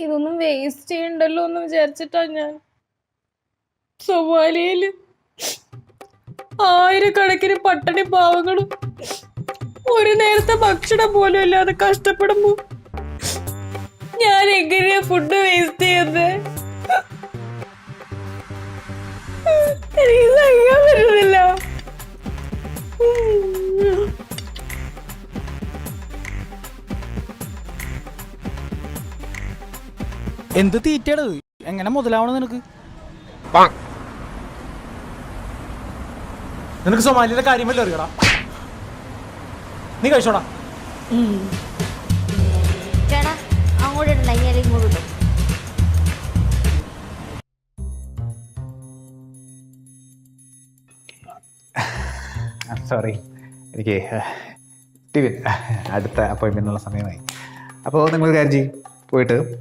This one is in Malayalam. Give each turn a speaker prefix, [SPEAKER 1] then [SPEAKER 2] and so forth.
[SPEAKER 1] ഇതൊന്നും വേസ്റ്റ് ചെയ്യണ്ടല്ലോ എന്ന് വിചാരിച്ചിട്ടാ ഞാൻ. സൊമാലിയയില് ആയിരക്കണക്കിന് പട്ടിണി പാവങ്ങളും ഒരു നേരത്തെ ഭക്ഷണം പോലും ഇല്ലാതെ കഷ്ടപ്പെടുമ്പോ ഞാൻ എങ്ങനെയാ ഫുഡ് വേസ്റ്റ് ചെയ്യുന്നത്? എനിക്ക് സഹിക്കാൻ പറ്റുന്നില്ല.
[SPEAKER 2] എന്ത് തീറ്റയാണ് എങ്ങനെ മുതലാവണം നിനക്ക്?
[SPEAKER 3] നിനക്ക് സൊമാലിയുടെ കാര്യം വല്ല അറിയടാ? നീ കഴിച്ചോടാ.
[SPEAKER 4] ചേട്ടാ അങ്ങോട്ട് ഇടണ്ട, ഇങ്ങോട്ട് ഇടും.
[SPEAKER 5] സോറി, എനിക്ക് അടുത്ത അപ്പോയിൻമെൻറ്റിനുള്ള സമയമായി. അപ്പോൾ നിങ്ങൾ കാര്യം ചെയ്യും, പോയിട്ട്